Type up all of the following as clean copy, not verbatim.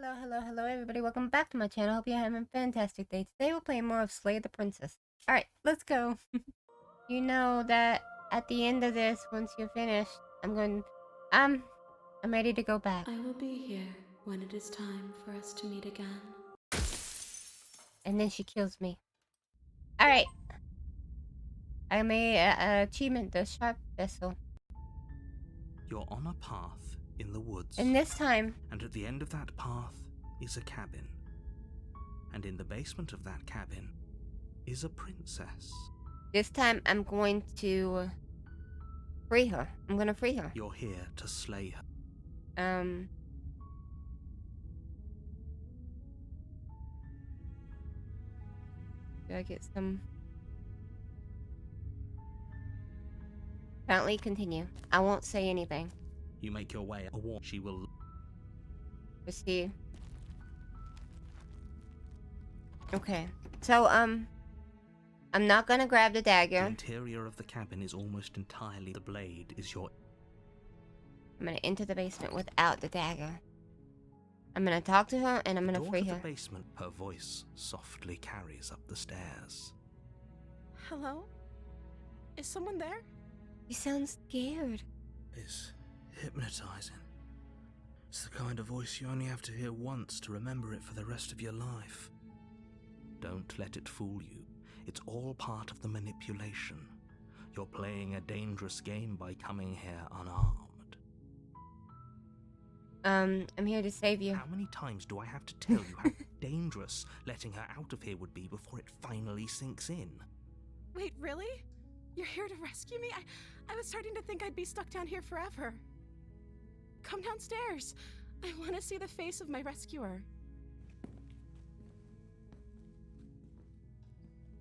Hello, everybody. Welcome back to my channel. Hope you're having a fantastic day. Today we're playing more of Slay the Princess. Alright, let's go. You know that at the end of this, once you're finished, I'm ready to go back. I will be here when it is time for us to meet again. And then she kills me. Alright. I made an achievement, the Sharp Vessel. You're on a path in the woods. And this time... And at the end of that path is a cabin. And in the basement of that cabin is a princess. This time I'm going to free her. I'm gonna free her. You're here to slay her. Do I get some... Apparently continue. I won't say anything. You make your way. She will... Proceed. Okay. So, I'm not gonna grab the dagger. The interior of the cabin is almost entirely... The blade is your... I'm gonna enter the basement without the dagger. I'm gonna talk to her and I'm gonna free her. The basement, her voice softly carries up the stairs. Hello? Is someone there? She sounds scared. It's hypnotizing. It's the kind of voice you only have to hear once to remember it for the rest of your life. Don't let it fool you. It's all part of the manipulation. You're playing a dangerous game by coming here unarmed. I'm here to save you. How many times do I have to tell you how dangerous letting her out of here would be before it finally sinks in? Wait, really? You're here to rescue me? I was starting to think I'd be stuck down here forever. Come downstairs. I want to see the face of my rescuer.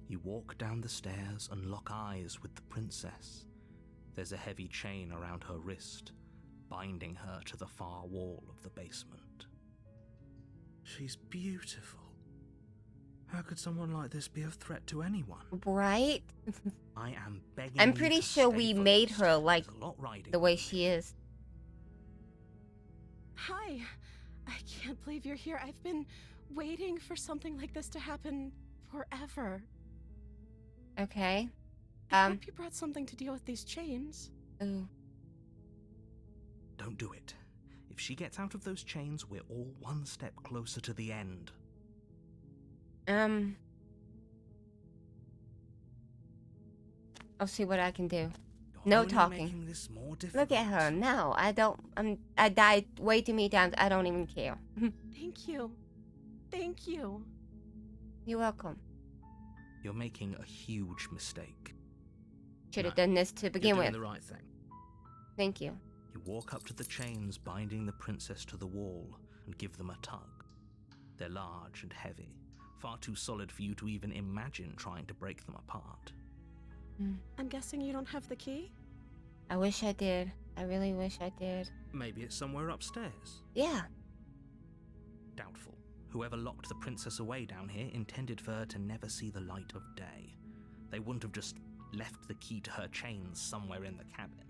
You walk down the stairs and lock eyes with the princess. There's a heavy chain around her wrist, binding her to the far wall of the basement. She's beautiful. How could someone like this be a threat to anyone? Right? I am begging I'm you pretty to sure stay we for made this. her like There's a lot riding the way on she this. is. Hi. I can't believe you're here. I've been waiting for something like this to happen forever. Okay. I hope you brought something to deal with these chains. Ooh. Don't do it. If she gets out of those chains, we're all one step closer to the end. I'll see what I can do. You're No only talking. making this more Look difficult. at her. No, I don't. I died way too many times. I don't even care. Thank you. Thank you. You're welcome. You're making a huge mistake. Should have No, done this to begin You're with. doing the right thing. Thank you. You walk up to the chains binding the princess to the wall and give them a tug. They're large and heavy, far too solid for you to even imagine trying to break them apart. I'm guessing you don't have the key? I wish I did. I really wish I did. Maybe it's somewhere upstairs. Yeah. Doubtful. Whoever locked the princess away down here intended for her to never see the light of day. They wouldn't have just left the key to her chains somewhere in the cabin.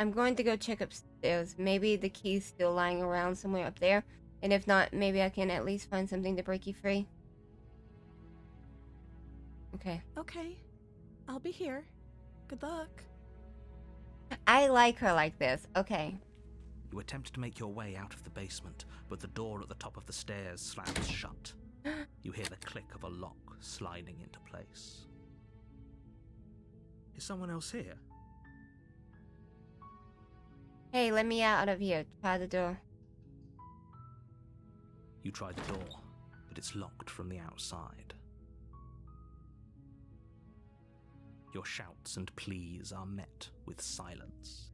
I'm going to go check upstairs. Maybe the key's still lying around somewhere up there. And if not, maybe I can at least find something to break you free. Okay. Okay. I'll be here. Good luck. I like her like this. Okay. You attempt to make your way out of the basement, but the door at the top of the stairs slams shut. You hear the click of a lock sliding into place. Is someone else here? Hey, let me out of here. Try the door. You try the door, but it's locked from the outside. Your shouts and pleas are met with silence.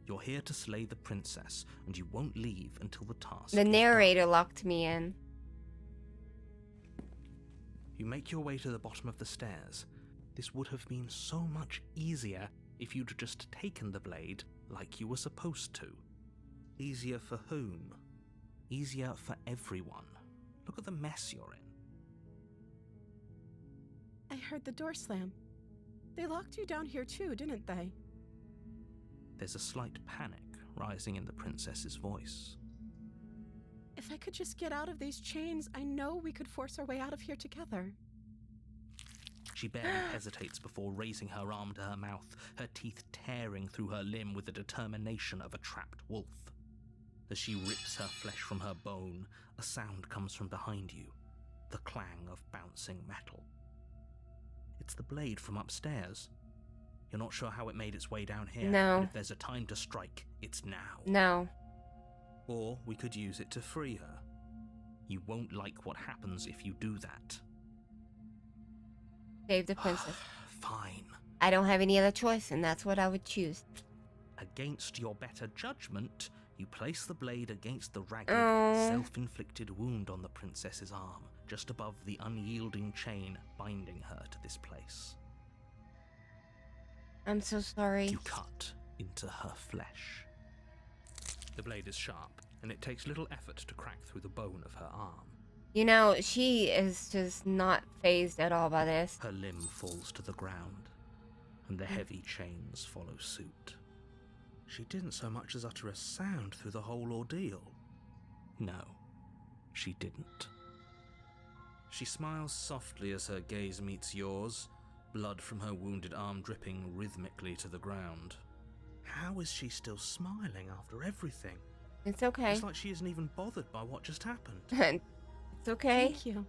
You're here to slay the princess, and you won't leave until the task The is narrator done. locked me in. You make your way to the bottom of the stairs. This would have been so much easier if you'd just taken the blade like you were supposed to. Easier for whom? Easier for everyone. Look at the mess you're in. I heard the door slam. They locked you down here too, didn't they? There's a slight panic rising in the princess's voice. I could just get out of these chains, I know we could force our way out of here together. She barely hesitates before raising her arm to her mouth, her teeth tearing through her limb with the determination of a trapped wolf. As she rips her flesh from her bone, a sound comes from behind you, the clang of bouncing metal. It's the blade from upstairs. You're not sure how it made its way down here. No. But if there's a time to strike, it's now. No. Or we could use it to free her. You won't like what happens if you do that. Save the princess. Fine. I don't have any other choice, and that's what I would choose. Against your better judgment, you place the blade against the ragged, Oh. self-inflicted wound on the princess's arm, just above the unyielding chain binding her to this place. I'm so sorry. You cut into her flesh. The blade is sharp, and it takes little effort to crack through the bone of her arm. You know, she is just not fazed at all by this. Her limb falls to the ground, and the heavy chains follow suit. She didn't so much as utter a sound through the whole ordeal. No, she didn't. She smiles softly as her gaze meets yours, blood from her wounded arm dripping rhythmically to the ground. How is she still smiling after everything? It's okay. It's like she isn't even bothered by what just happened. It's okay. Thank you.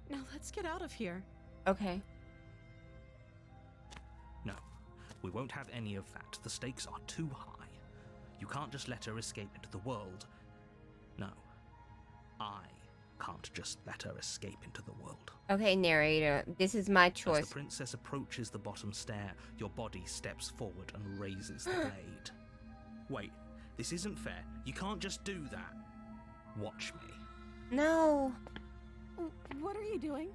Now let's get out of here. Okay. No, we won't have any of that. The stakes are too high. You can't just let her escape into the world. No, I can't just let her escape into the world. Okay, narrator. This is my As choice. the princess approaches the bottom stair, your body steps forward and raises the blade. Wait, this isn't fair. You can't just do that. Watch me. No. What are you doing?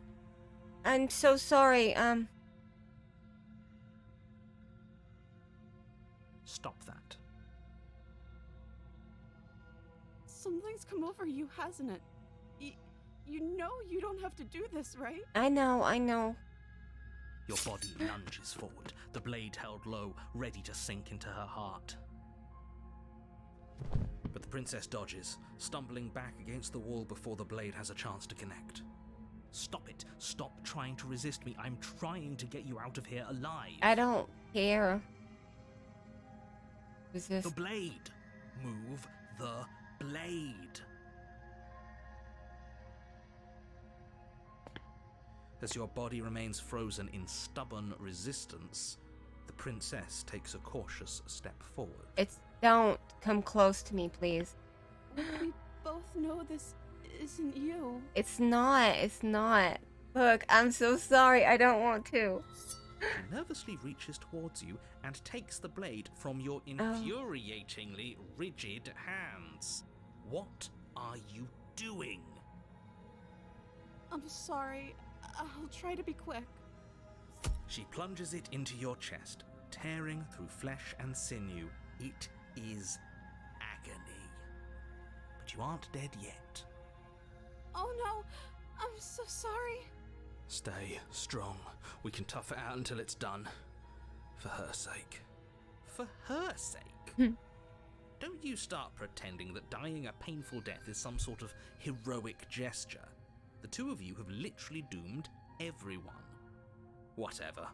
I'm so sorry. Stop that. Something's come over you, hasn't it? You know you don't have to do this, right? I know. Your body lunges forward, the blade held low, ready to sink into her heart. But the princess dodges, stumbling back against the wall before the blade has a chance to connect. Stop it. Stop trying to resist me. I'm trying to get you out of here alive. I don't care. Who's this? The blade. Move the blade. As your body remains frozen in stubborn resistance, the princess takes a cautious step forward. Don't come close to me, please. We both know this isn't you. It's not. Look, I'm so sorry. I don't want to. She nervously reaches towards you and takes the blade from your infuriatingly rigid hands. What are you doing? I'm sorry. I'll try to be quick. She plunges it into your chest, tearing through flesh and sinew. It is agony. But you aren't dead yet. Oh no, I'm so sorry. Stay strong. We can tough it out until it's done. For her sake. For her sake? Don't you start pretending that dying a painful death is some sort of heroic gesture. The two of you have literally doomed everyone. Whatever.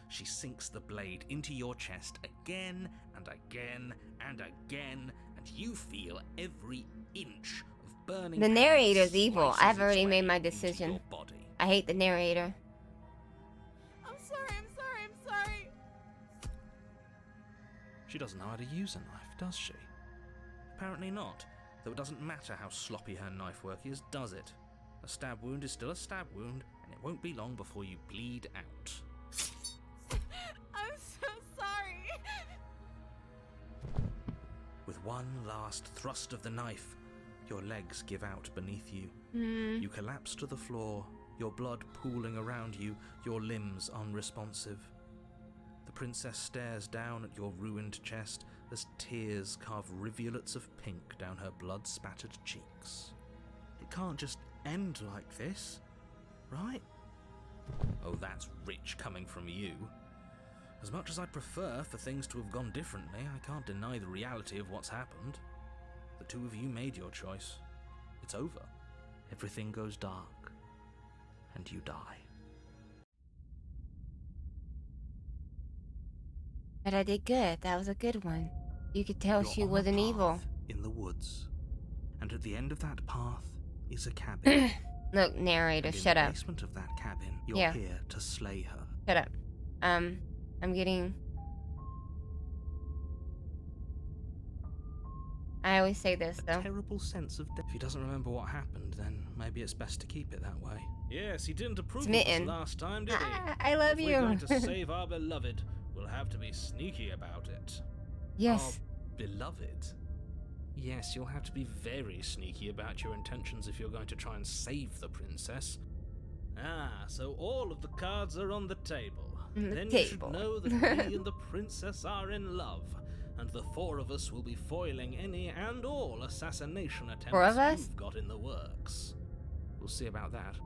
She sinks the blade into your chest again and again and again, and you feel every inch of burning. The narrator's evil. slices I've its already way made my into decision. your body. I hate the narrator. I'm sorry. She doesn't know how to use a knife, does she? Apparently not, though it doesn't matter how sloppy her knife work is, does it? A stab wound is still a stab wound, and it won't be long before you bleed out. I'm so sorry. With one last thrust of the knife, your legs give out beneath you. You collapse to the floor, your blood pooling around you, your limbs unresponsive. The princess stares down at your ruined chest as tears carve rivulets of pink down her blood-spattered cheeks. It can't just end like this, right? Oh, that's rich coming from you. As much as I'd prefer for things to have gone differently, I can't deny the reality of what's happened. The two of you made your choice. It's over. Everything goes dark, and you die. But I did good. That was a good one. You could tell You're she on a wasn't evil. path in the woods, and at the end of that path is a cabin. Look, narrator, And in shut the up. basement of that cabin, you're Yeah. here to slay her. Shut up. I'm getting... I always say this, A though. terrible sense of death. If he doesn't remember what happened, then maybe it's best to keep it that way. Yes, he didn't approve of Smitten. us last time, did he? I love If you. we're going to save our beloved, we'll have to be sneaky about it. Yes. Our beloved? Yes, you'll have to be very sneaky about your intentions if you're going to try and save the princess. Ah, so all of the cards are on the table. On the Then table. you should know that we and the princess are in love, and the four of us will be foiling any and all assassination attempts Four of us? you've got in the works. We'll see about that.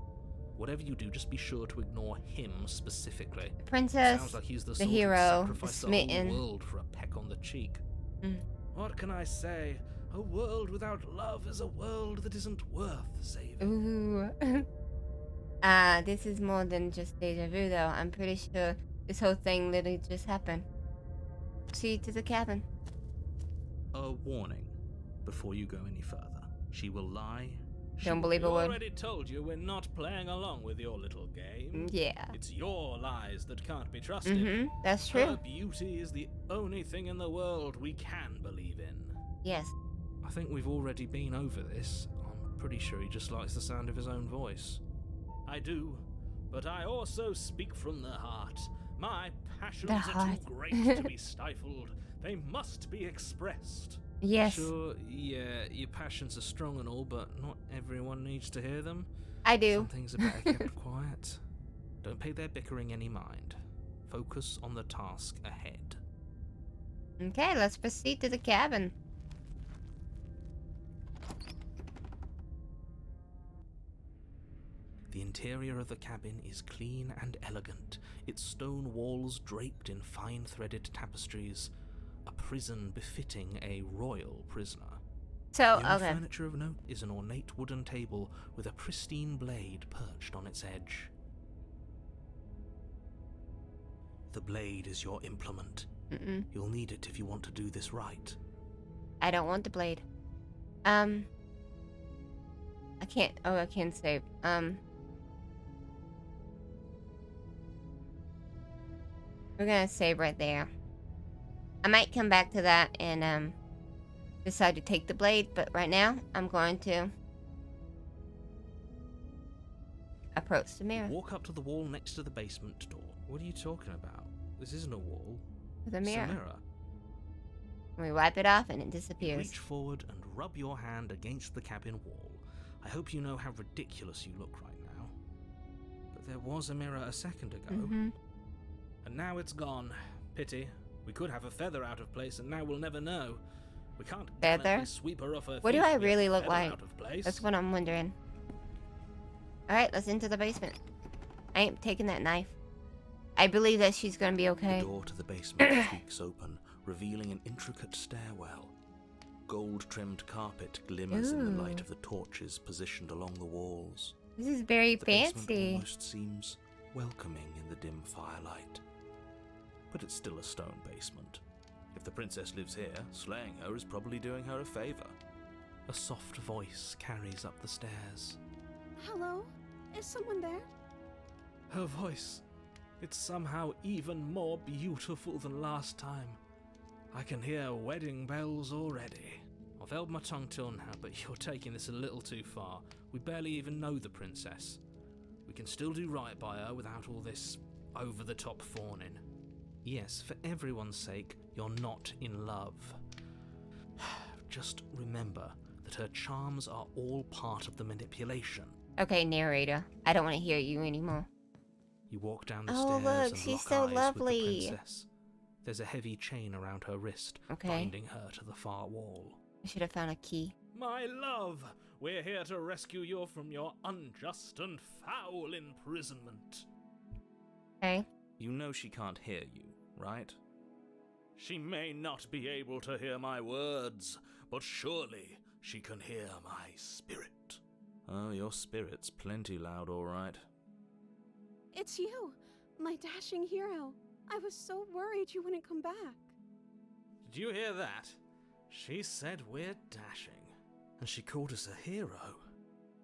Whatever you do, just be sure to ignore him specifically. The princess, Sounds like he's the the sort hero, who'd the sacrifice the smitten. whole world for a peck on the cheek. Mm. What can I say? A world without love is a world that isn't worth saving. Ooh. This is more than just deja vu, though. I'm pretty sure this whole thing literally just happened. See you to the cabin. A warning before you go any further. She will lie. Don't believe a We word. already told you we're not playing along with your little game. Yeah. It's your lies that can't be trusted. Mm-hmm. That's Her true. beauty is the only thing in the world we can believe in. Yes. I think we've already been over this. I'm pretty sure he just likes the sound of his own voice. I do, but I also speak from the heart. My passions The are heart. too great to be stifled. They must be expressed. Yes. Sure, yeah, your passions are strong and all, but not everyone needs to hear them. I do. Some things are better kept quiet. Don't pay their bickering any mind. Focus on the task ahead. Okay, let's proceed to the cabin. The interior of the cabin is clean and elegant, its stone walls draped in fine-threaded tapestries, a prison befitting a royal prisoner. So, The only okay. furniture of note is an ornate wooden table with a pristine blade perched on its edge. The blade is your implement. Mm-mm. You'll need it if you want to do this right. I don't want the blade. I can't. Oh, I can't save. We're gonna save right there. I might come back to that and decide to take the blade, but right now I'm going to approach the mirror. Walk up to the wall next to the basement door. What are you talking about? This isn't a wall. With a It's mirror. a mirror. We wipe it off and it You disappears. reach forward and rub your hand against the cabin wall. I hope you know how ridiculous you look right now. But there was a mirror a second ago. Mm-hmm. And now it's gone. Pity. We could have a feather out of place and now we'll never know. We can't Feather? gallantly sweep her off her What do feet I with a really look feather like? out of place. That's what I'm wondering. Alright, let's into the basement. I ain't taking that knife. I believe that she's gonna be okay. The door to the basement creaks open, revealing an intricate stairwell. Gold-trimmed carpet glimmers in the light Ooh. of the torches positioned along the walls. This is very The basement fancy. almost seems welcoming in the dim firelight. But it's still a stone basement. If the princess lives here, slaying her is probably doing her a favor. A soft voice carries up the stairs. Hello? Is someone there? Her voice, it's somehow even more beautiful than last time. I can hear wedding bells already. I've held my tongue till now, but you're taking this a little too far. We barely even know the princess. We can still do right by her without all this over-the-top fawning. Yes, for everyone's sake, you're not in love. Just remember that her charms are all part of the manipulation. Okay, narrator. I don't want to hear you anymore. You walk down the Oh, stairs look, and she's lock so eyes lovely. with the princess. There's a heavy chain around her wrist, Okay. binding her to the far wall. I should have found a key. My love, we're here to rescue you from your unjust and foul imprisonment. Okay. You know she can't hear you, right? She may not be able to hear my words, but surely she can hear my spirit. Oh, your spirit's plenty loud, all right. It's you, my dashing hero. I was so worried you wouldn't come back. Did you hear that? She said we're dashing. And she called us a hero.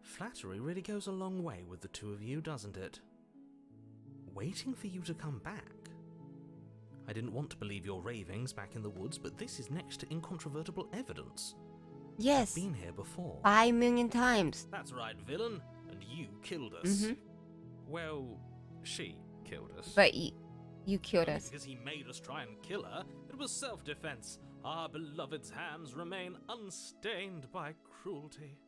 Flattery really goes a long way with the two of you, doesn't it? Waiting for you to come back. I didn't want to believe your ravings back in the woods, but this is next to incontrovertible evidence. Yes. I've been here before. 5 million times. That's right, villain. And you killed us. Mm-hmm. Well, she killed us. But you killed us. Because he made us try and kill her. It was self-defense. Our beloved's hands remain unstained by cruelty.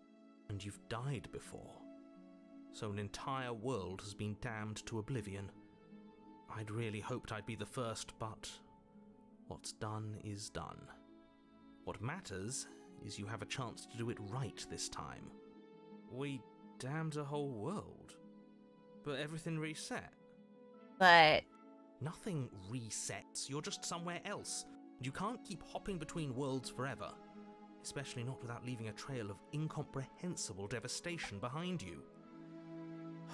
And you've died before. So an entire world has been damned to oblivion. I'd really hoped I'd be the first, but what's done is done. What matters is you have a chance to do it right this time. We damned a whole world, but everything reset. But Nothing resets, you're just somewhere else. You can't keep hopping between worlds forever, especially not without leaving a trail of incomprehensible devastation behind you.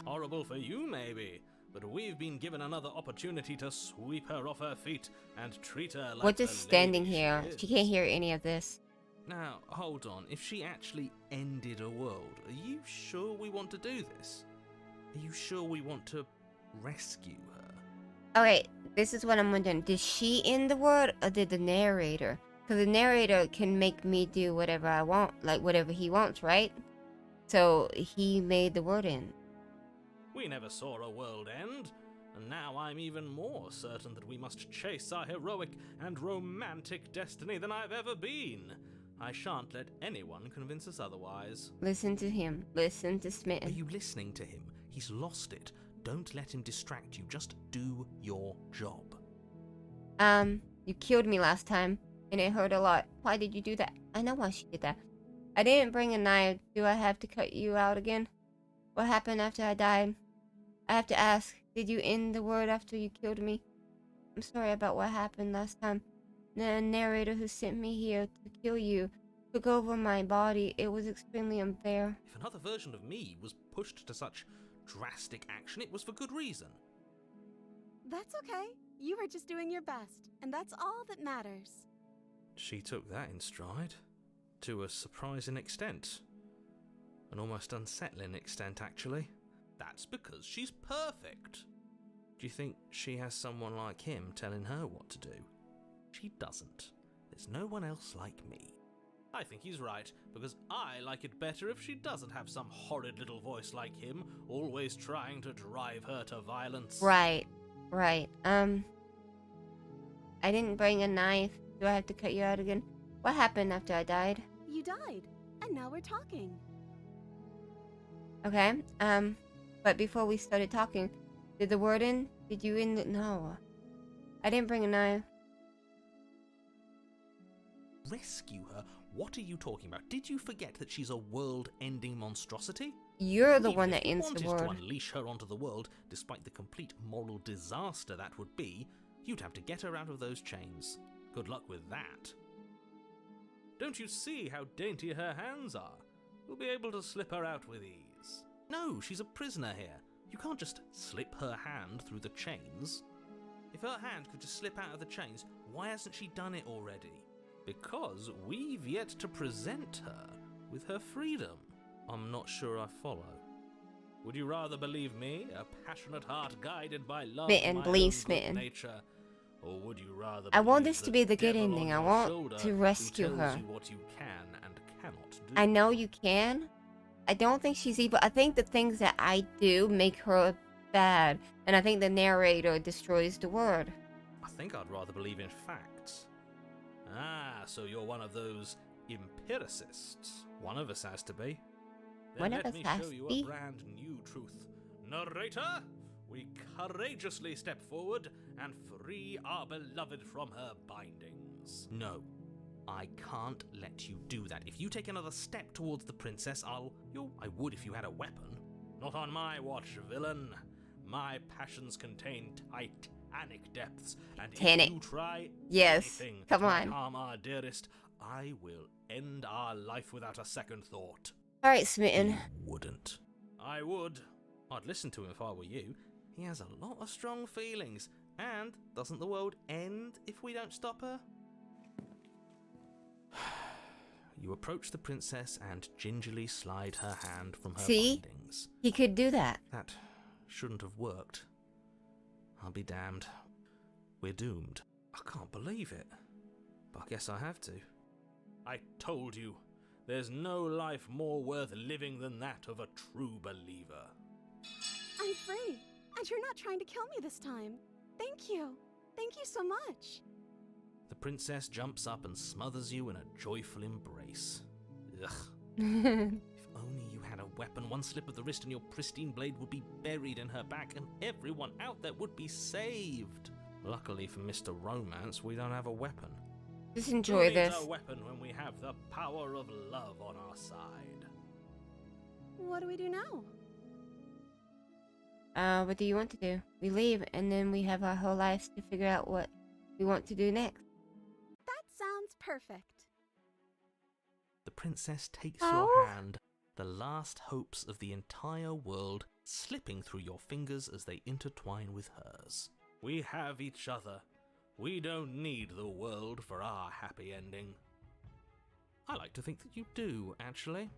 Horrible for you, maybe, but we've been given another opportunity to sweep her off her feet and treat her like we're the just standing lady here. she is. She can't hear any of this. Now, hold on. If she actually ended a world, are you sure we want to do this? Are you sure we want to rescue her? Okay, this is what I'm wondering. Did she end the world or did the narrator? Because the narrator can make me do whatever I want, like whatever he wants, right? So he made the world end. We never saw a world end, and now I'm even more certain that we must chase our heroic and romantic destiny than I've ever been. I shan't let anyone convince us otherwise. Listen to him. Listen to Are Smitten. you listening to him? He's lost it. Don't let him distract you. Just do your job. You killed me last time, and it hurt a lot. Why did you do that? I know why she did that. I didn't bring a knife. Do I have to cut you out again? What happened after I died? I have to ask, did you end the world after you killed me? I'm sorry about what happened last time. The narrator who sent me here to kill you took over my body. It was extremely unfair. If another version of me was pushed to such drastic action, it was for good reason. That's okay. You were just doing your best, and that's all that matters. She took that in stride. To a surprising extent. An almost unsettling extent, actually. That's because she's perfect. Do you think she has someone like him telling her what to do? She doesn't. There's no one else like me. I think he's right, because I like it better if she doesn't have some horrid little voice like him, always trying to drive her to violence. Right. I didn't bring a knife. Do I have to cut you out again? What happened after I died? You died, and now we're talking. Okay, but before we started talking, did the word end? Did you end it? No. I didn't bring a knife. Rescue her? What are you talking about? Did you forget that she's a world-ending monstrosity? You're the Even one if that you ends the wanted world. to unleash her onto the world, despite the complete moral disaster that would be, you'd have to get her out of those chains. Good luck with that. Don't you see how dainty her hands are? We'll be able to slip her out with ease. No, she's a prisoner here. You can't just slip her hand through the chains. If her hand could just slip out of the chains, why hasn't she done it already? Because we've yet to present her with her freedom. I'm not sure I follow. Would you rather believe me, a passionate heart guided by love Smitten, and my believe own good Smitten. nature? Or would you rather I want believe this to be the good devil ending. on I your want shoulder to who rescue tells her. you what you can and cannot do? I know you can. I don't think she's evil. I think the things that I do make her bad. And I think the narrator destroys the world. I think I'd rather believe in facts. Ah, so you're one of those empiricists. One of us has to be. Then One of let us me has show to you be. a brand new truth. Narrator, we courageously step forward and free our beloved from her bindings. No, I can't let you do that. If you take another step towards the princess, I would if you had a weapon. Not on my watch, villain. My passions contain titanic depths, and Titanic. if you try Yes, anything come to on. harm our dearest, I will end our life without a second thought. Alright, Smitten. You wouldn't. I would. I'd listen to him if I were you. He has a lot of strong feelings. And doesn't the world end if we don't stop her? You approach the princess and gingerly slide her hand from her bindings. He could do that. That shouldn't have worked. I'll be damned. We're doomed. I can't believe it. But I guess I have to. I told you, there's no life more worth living than that of a true believer. I'm free, and you're not trying to kill me this time. Thank you. Thank you so much. The princess jumps up and smothers you in a joyful embrace. Ugh. If only you had a weapon, one slip of the wrist and your pristine blade would be buried in her back and everyone out there would be saved. Luckily for Mr. Romance, we don't have a weapon. Just enjoy this. Who needs a weapon when we have the power of love on our side? What do we do now? What do you want to do? We leave, and then we have our whole lives to figure out what we want to do next. That sounds perfect. The princess takes your hand, the last hopes of the entire world slipping through your fingers as they intertwine with hers. We have each other. We don't need the world for our happy ending. I like to think that you do, actually.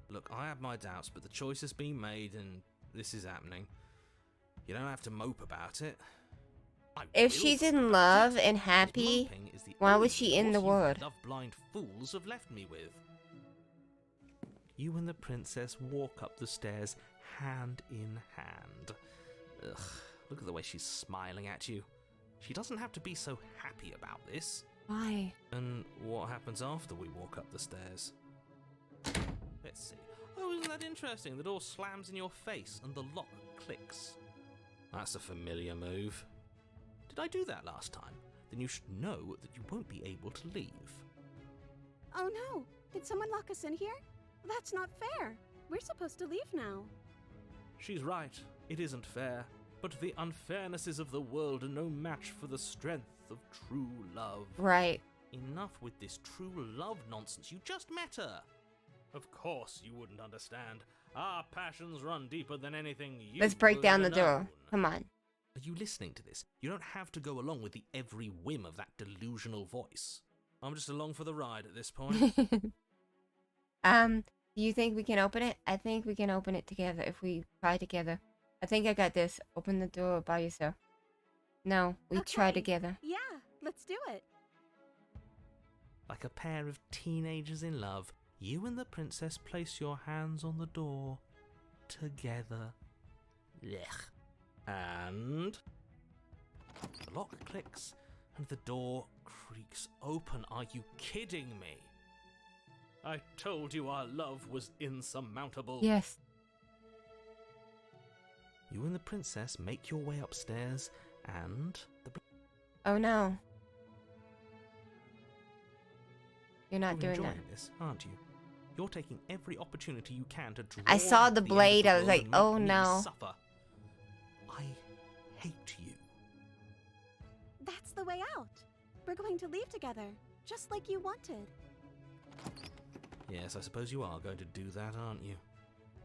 Look, I have my doubts, but the choice has been made and this is happening. You don't have to mope about it. If she's in love and happy, why was she in the world? Love-blind fools have left me with. You and the princess walk up the stairs hand in hand. Ugh, look at the way she's smiling at you. She doesn't have to be so happy about this. Why? And what happens after we walk up the stairs? Let's see. Oh, isn't that interesting? The door slams in your face and the lock clicks. That's a familiar move. Did I do that last time? Then you should know that you won't be able to leave. Oh no! Did someone lock us in here? That's not fair. We're supposed to leave now. She's right. It isn't fair. But the unfairnesses of the world are no match for the strength of true love. Right. Enough with this true love nonsense. You just met her. Of course you wouldn't understand. Our passions run deeper than anything you Let's break down the ever door. known. Come on. Are you listening to this? You don't have to go along with the every whim of that delusional voice. I'm just along for the ride at this point. Do you think we can open it? I think we can open it together if we try together. I think I got this. Open the door by yourself. No, we try Okay. together. Yeah, let's do it. Like a pair of teenagers in love, you and the princess place your hands on the door together. Blech. And the lock clicks and the door creaks open. Are you kidding me? I told you our love was insurmountable. Yes. You and the princess make your way upstairs and Oh no. You're not You're doing that. enjoying this, aren't you? You're taking every opportunity you can to draw I saw out the end of blade, I was world like, and make oh me no. Suffer. I hate you. That's the way out. We're going to leave together, just like you wanted. Yes, I suppose you are going to do that, aren't you?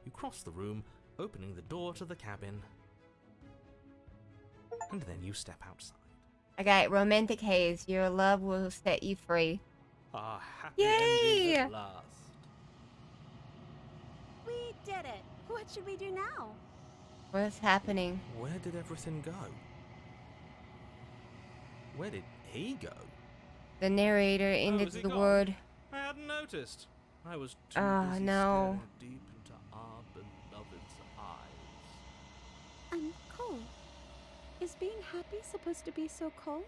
You cross the room, opening the door to the cabin. And then you step outside. Okay, romantic haze. Your love will set you free. Our happy Yay! ending at last. We did it. What should we do now? What's happening? Where did everything go? Where did he go? The narrator ended is he the gone? word. I hadn't noticed. I was too Oh, busy no. staring deep into our beloved's eyes. I'm cold. Is being happy supposed to be so cold?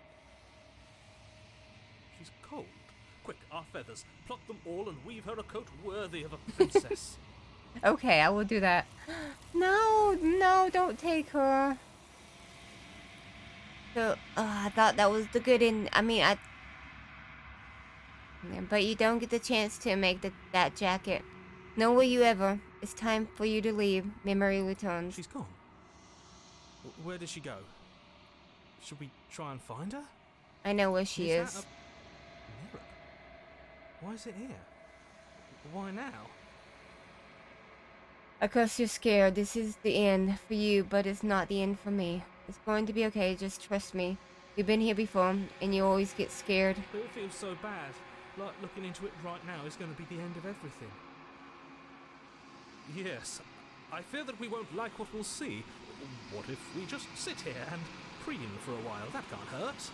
She's cold. Quick, our feathers. Pluck them all and weave her a coat worthy of a princess. Okay, I will do that. No, no, don't take her. So, I thought that was the good end. I mean, but you don't get the chance to make that jacket. Nor will you ever. It's time for you to leave. Memory returns. She's gone. Where did she go? Should we try and find her? I know where she That is. a mirror? Why is it here? Why now? Of course you're scared. This is the end for you, but it's not the end for me. It's going to be okay. Just trust me. You've been here before, and you always get scared. But it feels so bad. Like looking into it right now is going to be the end of everything. Yes, I fear that we won't like what we'll see. What if we just sit here and preen for a while? That can't hurt,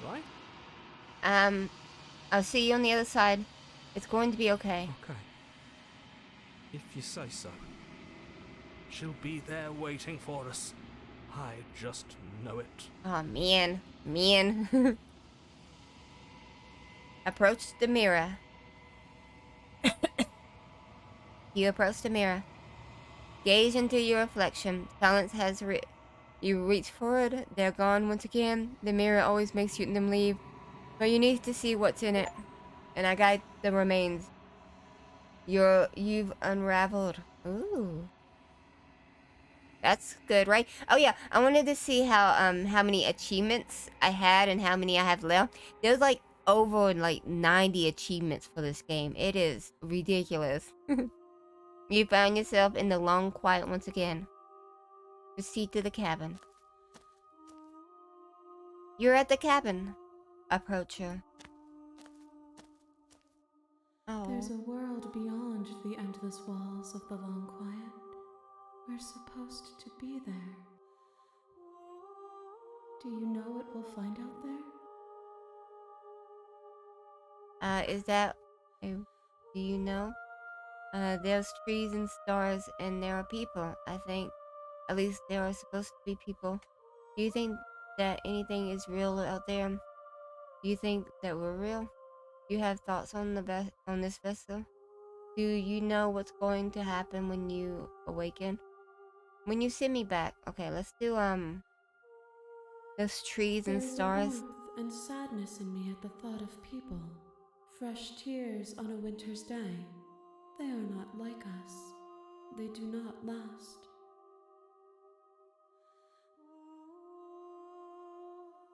right? I'll see you on the other side. It's going to be okay. Okay. If you say so. She'll be there waiting for us. I just know it. Oh, man. Approach the mirror. You approach the mirror. Gaze into your reflection. Silence has you reach forward. They're gone once again. The mirror always makes them leave. But you need to see what's in it. And I guide the remains. You've unraveled. Ooh. That's good, right? Oh yeah, I wanted to see how many achievements I had and how many I have left. There's like over like 90 achievements for this game. It is ridiculous. You found yourself in the long quiet once again. Proceed to the cabin. You're at the cabin. Approach her. Oh. There's a world beyond the endless walls of the long quiet. We're supposed to be there. Do you know what we'll find out there? Is that... do you know? There's trees and stars and there are people, I think. At least there are supposed to be people. Do you think that anything is real out there? Do you think that we're real? Do you have thoughts on on this vessel? Do you know what's going to happen when you awaken? When you send me back. Okay, let's do those trees and There's stars. a warmth and sadness in me at the thought of people. Fresh tears on a winter's day. They are not like us. They do not last.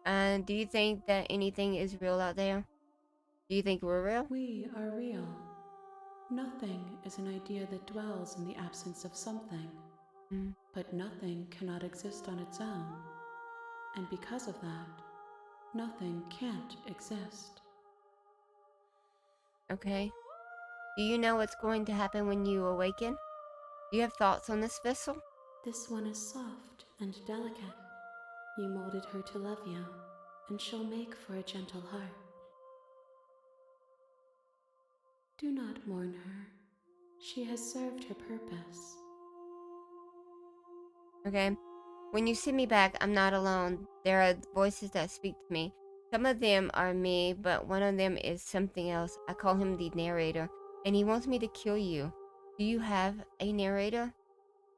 And do you think that anything is real out there? Do you think we're real? We are real. Nothing is an idea that dwells in the absence of something. But nothing cannot exist on its own. And because of that, nothing can't exist. Okay. Do you know what's going to happen when you awaken? Do you have thoughts on this vessel? This one is soft and delicate. You molded her to love you, and she'll make for a gentle heart. Do not mourn her. She has served her purpose. Okay. When you send me back, I'm not alone. There are voices that speak to me. Some of them are me, but one of them is something else. I call him the narrator, and he wants me to kill you. Do you have a narrator?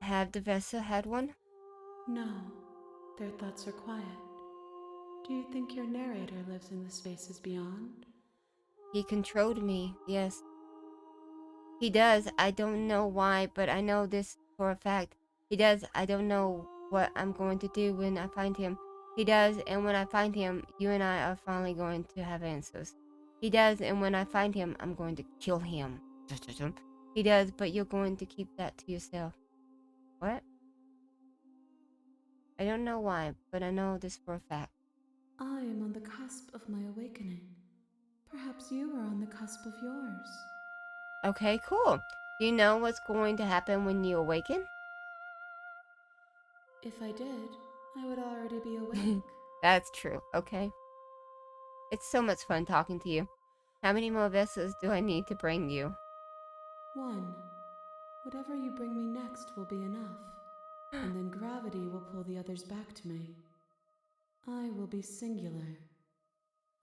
Have the vessel had one? No, their thoughts are quiet. Do you think your narrator lives in the spaces beyond? He controlled me, yes. He does. I don't know why, but I know this for a fact. He does. I don't know what I'm going to do when I find him. He does, and when I find him, you and I are finally going to have answers. He does, and when I find him, I'm going to kill him. He does, but you're going to keep that to yourself. What? I don't know why, but I know this for a fact. I am on the cusp of my awakening. Perhaps you are on the cusp of yours. Okay, cool. Do you know what's going to happen when you awaken? If I did, I would already be awake. That's true, okay. It's so much fun talking to you. How many more vessels do I need to bring you? 1. Whatever you bring me next will be enough, and then gravity will pull the others back to me. I will be singular.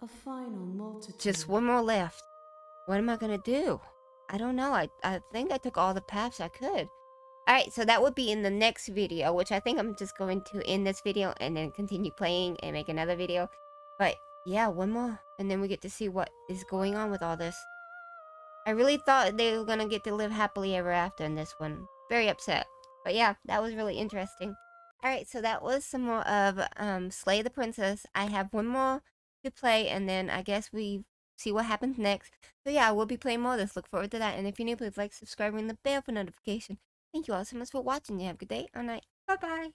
A final multitude. Just one more left. What am I gonna do? I don't know. I think I took all the paths I could. Alright, so that would be in the next video, which I think I'm just going to end this video and then continue playing and make another video. But yeah, one more. And then we get to see what is going on with all this. I really thought they were gonna get to live happily ever after in this one. Very upset. But yeah, that was really interesting. Alright, so that was some more of Slay the Princess. I have one more to play, and then I guess we see what happens next. So yeah, we'll be playing more of this. Look forward to that. And if you're new, please like, subscribe, ring the bell for notification. Thank you all so much for watching. You have a good day or night. Bye bye.